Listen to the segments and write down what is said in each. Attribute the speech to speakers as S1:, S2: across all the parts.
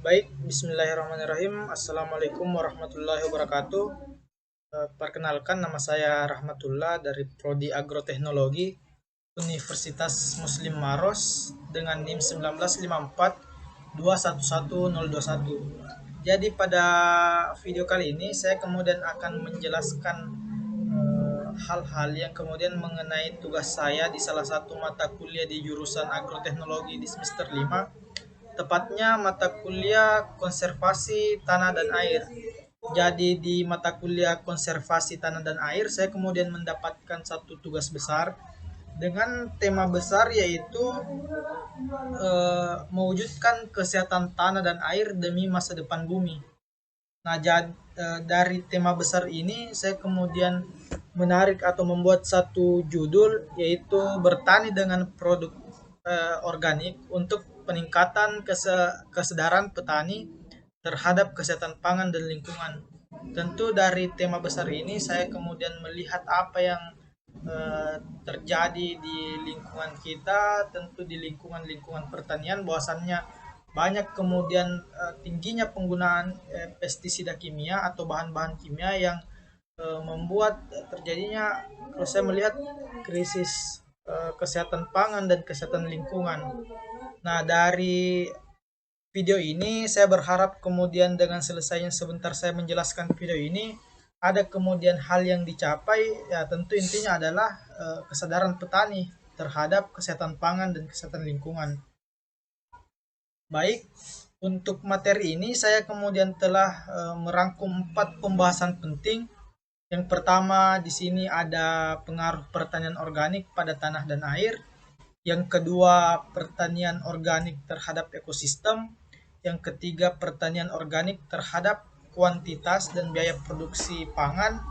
S1: Baik, bismillahirrahmanirrahim. Assalamualaikum warahmatullahi wabarakatuh. Perkenalkan, nama saya Rahmatullah dari Prodi Agroteknologi Universitas Muslim Maros dengan NIM 1954211021. Jadi pada video kali ini saya kemudian akan menjelaskan hal-hal yang kemudian mengenai tugas saya di salah satu mata kuliah di jurusan agroteknologi di semester 5, tepatnya mata kuliah konservasi tanah dan air. Jadi di mata kuliah konservasi tanah dan air saya kemudian mendapatkan satu tugas besar dengan tema besar yaitu mewujudkan kesehatan tanah dan air demi masa depan bumi. Nah, dari tema besar ini saya kemudian menarik atau membuat satu judul yaitu bertani dengan produk organik untuk peningkatan kesadaran petani terhadap kesehatan pangan dan lingkungan. Tentu dari tema besar ini saya kemudian melihat apa yang terjadi di lingkungan kita, tentu di lingkungan pertanian bahwasannya banyak kemudian tingginya penggunaan pestisida kimia atau bahan-bahan kimia yang membuat terjadinya, kalau saya melihat, krisis kesehatan pangan dan kesehatan lingkungan. Nah, dari video ini saya berharap kemudian dengan selesainya sebentar saya menjelaskan video ini ada kemudian hal yang dicapai, ya tentu intinya adalah kesadaran petani terhadap kesehatan pangan dan kesehatan lingkungan. Baik, untuk materi ini saya kemudian telah merangkum 4 pembahasan penting. Yang pertama di sini ada pengaruh pertanian organik pada tanah dan air. Yang kedua, pertanian organik terhadap ekosistem. Yang ketiga, pertanian organik terhadap kuantitas dan biaya produksi pangan.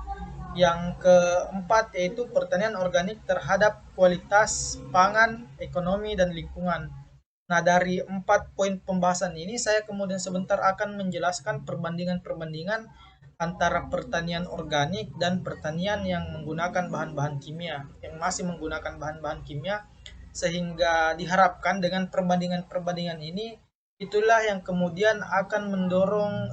S1: Yang keempat yaitu pertanian organik terhadap kualitas pangan, ekonomi, dan lingkungan. Nah, dari 4 poin pembahasan ini saya kemudian sebentar akan menjelaskan perbandingan-perbandingan antara pertanian organik dan pertanian yang menggunakan bahan-bahan kimia, yang masih menggunakan bahan-bahan kimia, sehingga diharapkan dengan perbandingan-perbandingan ini itulah yang kemudian akan mendorong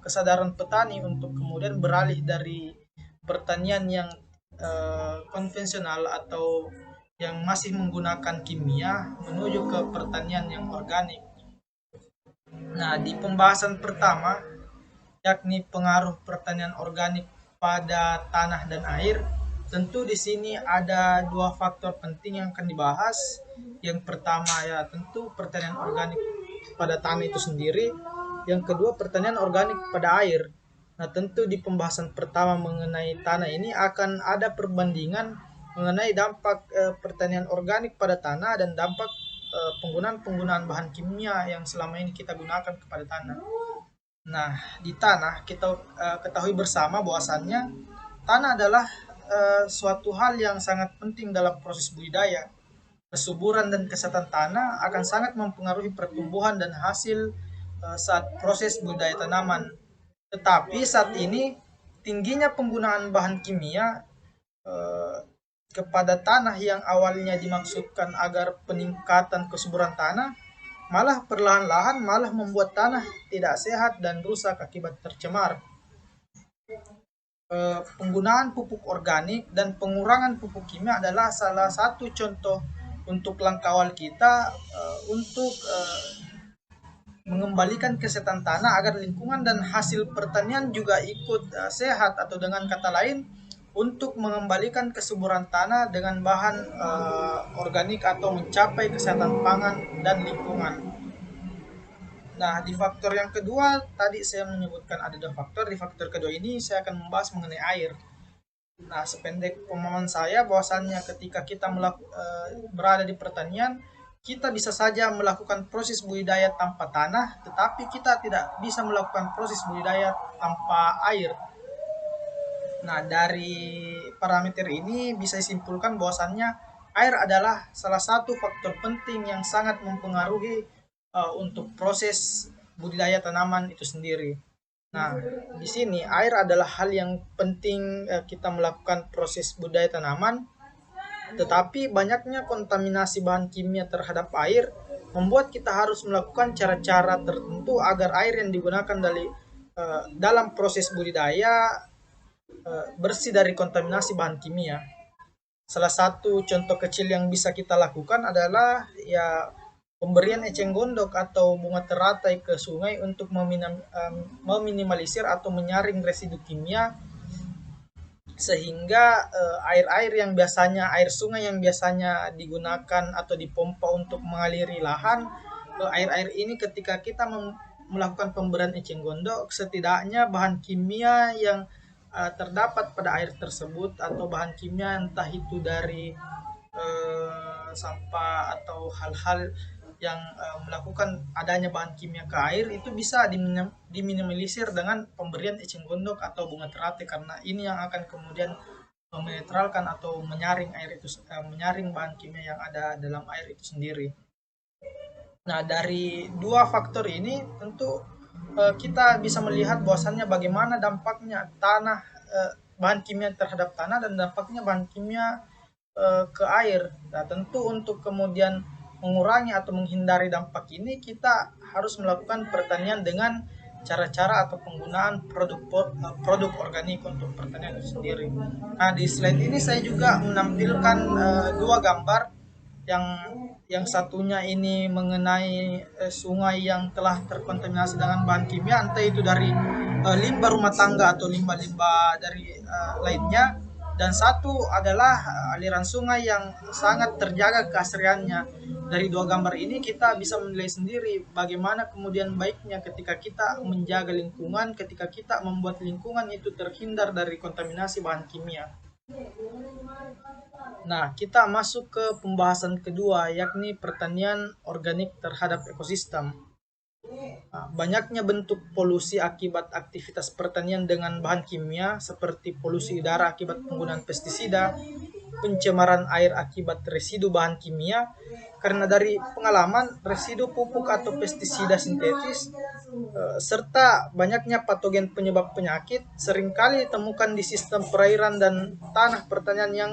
S1: kesadaran petani untuk kemudian beralih dari pertanian yang konvensional atau yang masih menggunakan kimia menuju ke pertanian yang organik. Nah, di pembahasan pertama, yakni pengaruh pertanian organik pada tanah dan air, tentu di sini ada dua faktor penting yang akan dibahas. Yang pertama ya tentu pertanian organik pada tanah itu sendiri. Yang kedua pertanian organik pada air. Nah, tentu di pembahasan pertama mengenai tanah ini akan ada perbandingan mengenai dampak pertanian organik pada tanah dan dampak penggunaan bahan kimia yang selama ini kita gunakan kepada tanah. Nah, di tanah kita ketahui bersama bahwasannya tanah adalah suatu hal yang sangat penting dalam proses budidaya. Kesuburan dan kesehatan tanah akan sangat mempengaruhi pertumbuhan dan hasil saat proses budidaya tanaman. Tetapi saat ini tingginya penggunaan bahan kimia eh, kepada tanah yang awalnya dimaksudkan agar peningkatan kesuburan tanah malah perlahan-lahan malah membuat tanah tidak sehat dan rusak akibat tercemar. Penggunaan pupuk organik dan pengurangan pupuk kimia adalah salah satu contoh untuk langkah awal kita untuk mengembalikan kesehatan tanah agar lingkungan dan hasil pertanian juga ikut sehat, atau dengan kata lain untuk mengembalikan kesuburan tanah dengan bahan organik atau mencapai kesehatan pangan dan lingkungan. Nah, di faktor yang kedua tadi saya menyebutkan ada dua faktor. Di faktor kedua ini saya akan membahas mengenai air. Nah, sependek pemahaman saya bahwasannya ketika kita berada di pertanian, kita bisa saja melakukan proses budidaya tanpa tanah, tetapi kita tidak bisa melakukan proses budidaya tanpa air. Nah, dari parameter ini bisa disimpulkan bahwasannya air adalah salah satu faktor penting yang sangat mempengaruhi untuk proses budidaya tanaman itu sendiri. Nah, di sini air adalah hal yang penting kita melakukan proses budidaya tanaman, tetapi banyaknya kontaminasi bahan kimia terhadap air membuat kita harus melakukan cara-cara tertentu agar air yang digunakan dalam proses budidaya bersih dari kontaminasi bahan kimia. Salah satu contoh kecil yang bisa kita lakukan adalah ya pemberian eceng gondok atau bunga teratai ke sungai untuk meminimalisir atau menyaring residu kimia, sehingga air-air yang biasanya air sungai yang biasanya digunakan atau dipompa untuk mengaliri lahan, air-air ini ketika kita melakukan pemberian eceng gondok, setidaknya bahan kimia yang terdapat pada air tersebut atau bahan kimia entah itu dari sampah atau hal-hal yang melakukan adanya bahan kimia ke air itu bisa diminimalisir dengan pemberian eceng gondok atau bunga teratai, karena ini yang akan kemudian menetralkan atau menyaring menyaring bahan kimia yang ada dalam air itu sendiri. Nah, dari dua faktor ini tentu kita bisa melihat bahwasannya bagaimana dampaknya bahan kimia terhadap tanah dan dampaknya bahan kimia ke air. Nah, tentu untuk kemudian mengurangi atau menghindari dampak ini, kita harus melakukan pertanian dengan cara-cara atau penggunaan produk organik untuk pertanian itu sendiri. Nah, di slide ini saya juga menampilkan dua gambar. Yang satunya ini mengenai sungai yang telah terkontaminasi dengan bahan kimia, entah itu dari limbah rumah tangga atau limbah-limbah dari lainnya. Dan satu adalah aliran sungai yang sangat terjaga keasriannya. Dari dua gambar ini kita bisa menilai sendiri bagaimana kemudian baiknya ketika kita menjaga lingkungan, ketika kita membuat lingkungan itu terhindar dari kontaminasi bahan kimia. Nah, kita masuk ke pembahasan kedua, yakni pertanian organik terhadap ekosistem. Banyaknya bentuk polusi akibat aktivitas pertanian dengan bahan kimia seperti polusi udara akibat penggunaan pestisida, pencemaran air akibat residu bahan kimia. Karena dari pengalaman, residu pupuk atau pestisida sintetis serta banyaknya patogen penyebab penyakit seringkali ditemukan di sistem perairan dan tanah pertanian yang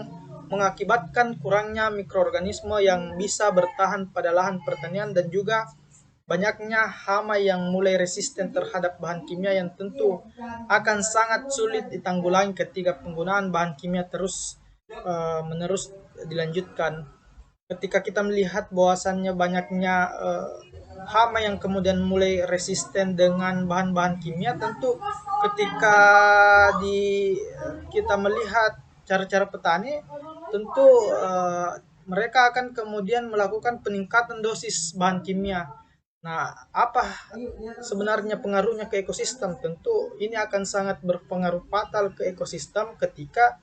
S1: mengakibatkan kurangnya mikroorganisme yang bisa bertahan pada lahan pertanian, dan juga banyaknya hama yang mulai resisten terhadap bahan kimia yang tentu akan sangat sulit ditanggulangi ketika penggunaan bahan kimia terus menerus dilanjutkan. Ketika kita melihat bahwasannya banyaknya hama yang kemudian mulai resisten dengan bahan-bahan kimia, tentu ketika kita melihat cara-cara petani, tentu mereka akan kemudian melakukan peningkatan dosis bahan kimia. Nah, apa sebenarnya pengaruhnya ke ekosistem? Tentu ini akan sangat berpengaruh fatal ke ekosistem ketika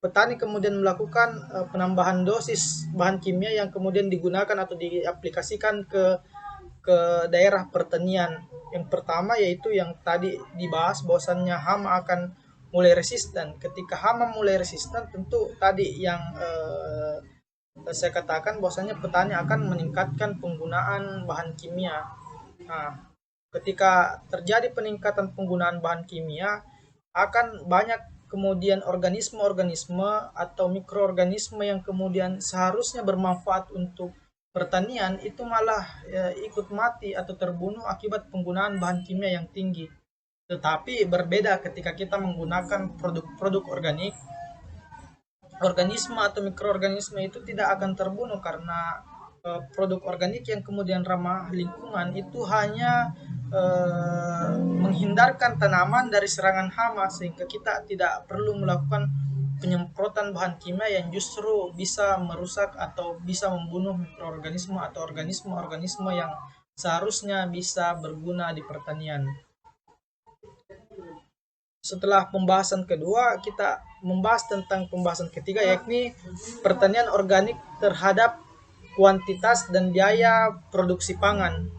S1: petani kemudian melakukan penambahan dosis bahan kimia yang kemudian digunakan atau diaplikasikan ke daerah pertanian. Yang pertama yaitu yang tadi dibahas bahwasannya hama akan mulai resisten. Ketika hama mulai resisten, tentu tadi yang saya katakan bahwasanya petani akan meningkatkan penggunaan bahan kimia. Nah, ketika terjadi peningkatan penggunaan bahan kimia, akan banyak kemudian organisme-organisme atau mikroorganisme yang kemudian seharusnya bermanfaat untuk pertanian itu malah ikut mati atau terbunuh akibat penggunaan bahan kimia yang tinggi. Tetapi berbeda ketika kita menggunakan produk-produk organik, organisme atau mikroorganisme itu tidak akan terbunuh karena produk organik yang kemudian ramah lingkungan itu hanya menghindarkan tanaman dari serangan hama, sehingga kita tidak perlu melakukan penyemprotan bahan kimia yang justru bisa merusak atau bisa membunuh mikroorganisme atau organisme-organisme yang seharusnya bisa berguna di pertanian. Setelah pembahasan kedua, kita membahas tentang pembahasan ketiga, yakni pertanian organik terhadap kuantitas dan biaya produksi pangan.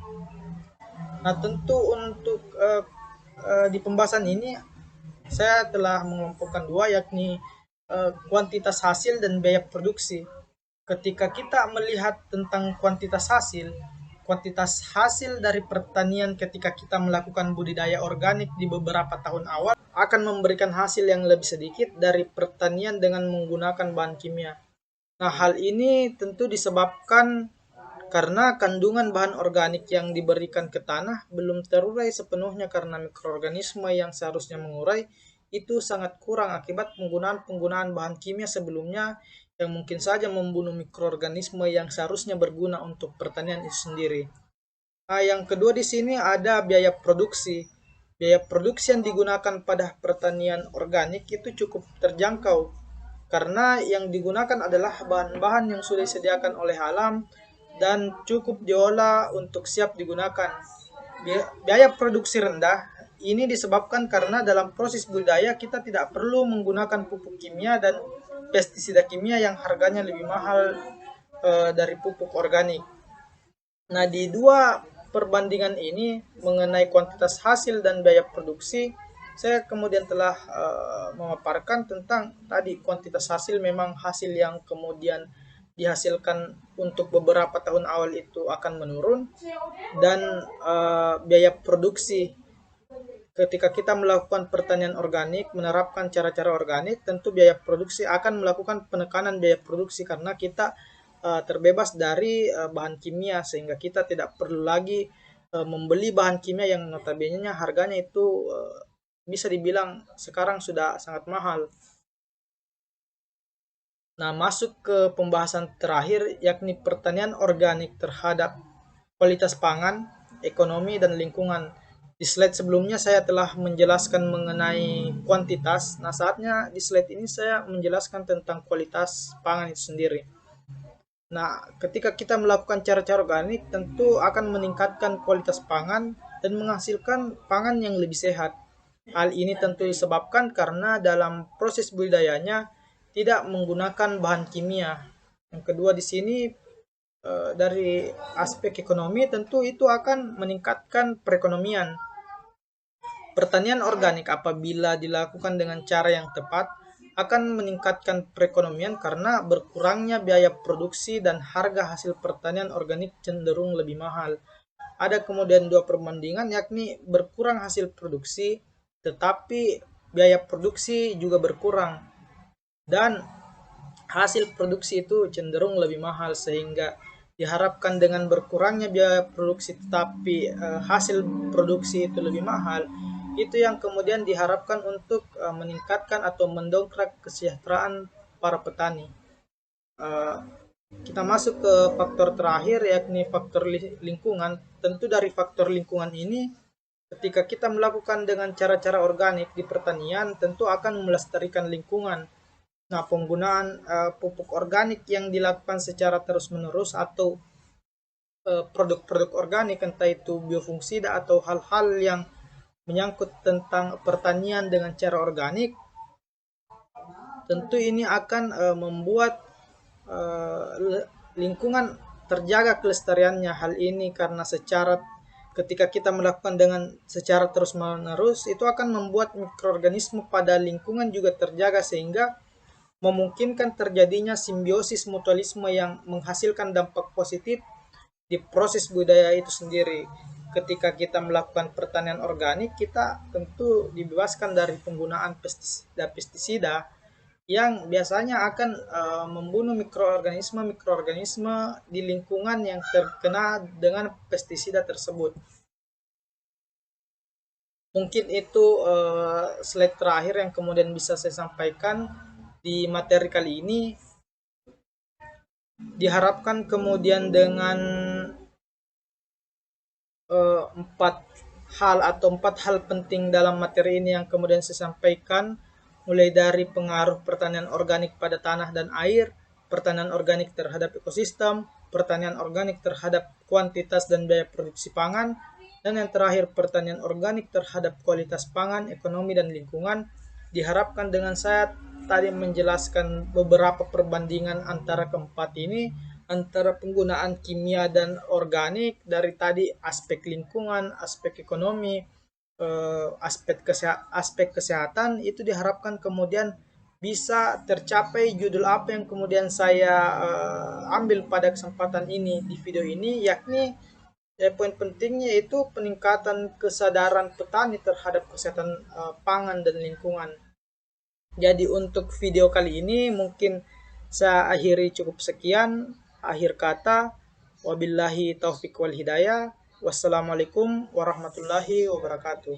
S1: Nah, tentu untuk di pembahasan ini saya telah mengelompokkan dua, yakni kuantitas hasil dan biaya produksi. Ketika kita melihat tentang kuantitas hasil dari pertanian ketika kita melakukan budidaya organik di beberapa tahun awal akan memberikan hasil yang lebih sedikit dari pertanian dengan menggunakan bahan kimia. Nah, hal ini tentu disebabkan karena kandungan bahan organik yang diberikan ke tanah belum terurai sepenuhnya karena mikroorganisme yang seharusnya mengurai itu sangat kurang akibat penggunaan bahan kimia sebelumnya yang mungkin saja membunuh mikroorganisme yang seharusnya berguna untuk pertanian itu sendiri. Nah, yang kedua di sini ada biaya produksi. Biaya produksi yang digunakan pada pertanian organik itu cukup terjangkau karena yang digunakan adalah bahan-bahan yang sudah disediakan oleh alam dan cukup diolah untuk siap digunakan. Biaya produksi rendah ini disebabkan karena dalam proses budidaya kita tidak perlu menggunakan pupuk kimia dan pestisida kimia yang harganya lebih mahal dari pupuk organik. Nah, di dua perbandingan ini mengenai kuantitas hasil dan biaya produksi, saya kemudian telah memaparkan tentang tadi kuantitas hasil memang hasil yang kemudian dihasilkan untuk beberapa tahun awal itu akan menurun dan biaya produksi ketika kita melakukan pertanian organik, menerapkan cara-cara organik, tentu biaya produksi akan melakukan penekanan biaya produksi karena kita terbebas dari bahan kimia sehingga kita tidak perlu lagi membeli bahan kimia yang notabene harganya itu bisa dibilang sekarang sudah sangat mahal. Nah, masuk ke pembahasan terakhir yakni pertanian organik terhadap kualitas pangan, ekonomi, dan lingkungan. Di slide sebelumnya saya telah menjelaskan mengenai kuantitas. Nah, saatnya di slide ini saya menjelaskan tentang kualitas pangan itu sendiri. Nah, ketika kita melakukan cara-cara organik, tentu akan meningkatkan kualitas pangan dan menghasilkan pangan yang lebih sehat. Hal ini tentu disebabkan karena dalam proses budidayanya tidak menggunakan bahan kimia. Yang kedua di sini dari aspek ekonomi tentu itu akan meningkatkan perekonomian. Pertanian organik apabila dilakukan dengan cara yang tepat akan meningkatkan perekonomian karena berkurangnya biaya produksi dan harga hasil pertanian organik cenderung lebih mahal. Ada kemudian dua perbandingan yakni berkurang hasil produksi tetapi biaya produksi juga berkurang dan hasil produksi itu cenderung lebih mahal sehingga diharapkan dengan berkurangnya biaya produksi tetapi hasil produksi itu lebih mahal itu yang kemudian diharapkan untuk meningkatkan atau mendongkrak kesejahteraan para petani. Uh, kita masuk ke faktor terakhir yakni faktor lingkungan. Tentu dari faktor lingkungan ini ketika kita melakukan dengan cara-cara organik di pertanian tentu akan melestarikan lingkungan. Nah, penggunaan pupuk organik yang dilakukan secara terus-menerus atau produk-produk organik entah itu biofungsida atau hal-hal yang menyangkut tentang pertanian dengan cara organik, tentu ini akan membuat lingkungan terjaga kelestariannya. Hal ini karena ketika kita melakukan dengan secara terus-menerus itu akan membuat mikroorganisme pada lingkungan juga terjaga sehingga memungkinkan terjadinya simbiosis mutualisme yang menghasilkan dampak positif di proses budaya itu sendiri. Ketika kita melakukan pertanian organik, kita tentu dibebaskan dari penggunaan pestisida yang biasanya akan membunuh mikroorganisme di lingkungan yang terkena dengan pestisida tersebut. Mungkin itu slide terakhir yang kemudian bisa saya sampaikan di materi kali ini. Diharapkan kemudian dengan empat hal penting dalam materi ini yang kemudian saya sampaikan, mulai dari pengaruh pertanian organik pada tanah dan air, pertanian organik terhadap ekosistem, pertanian organik terhadap kuantitas dan biaya produksi pangan, dan yang terakhir pertanian organik terhadap kualitas pangan, ekonomi, dan lingkungan. Diharapkan dengan saya tadi menjelaskan beberapa perbandingan antara keempat ini, antara penggunaan kimia dan organik dari tadi aspek lingkungan, aspek ekonomi, aspek kesehatan itu diharapkan kemudian bisa tercapai judul apa yang kemudian saya ambil pada kesempatan ini di video ini yakni poin pentingnya itu peningkatan kesadaran petani terhadap kesehatan pangan dan lingkungan. Jadi untuk video kali ini mungkin Saya akhiri cukup sekian. Akhir kata, wabillahi taufik wal hidayah. Wassalamualaikum warahmatullahi wabarakatuh.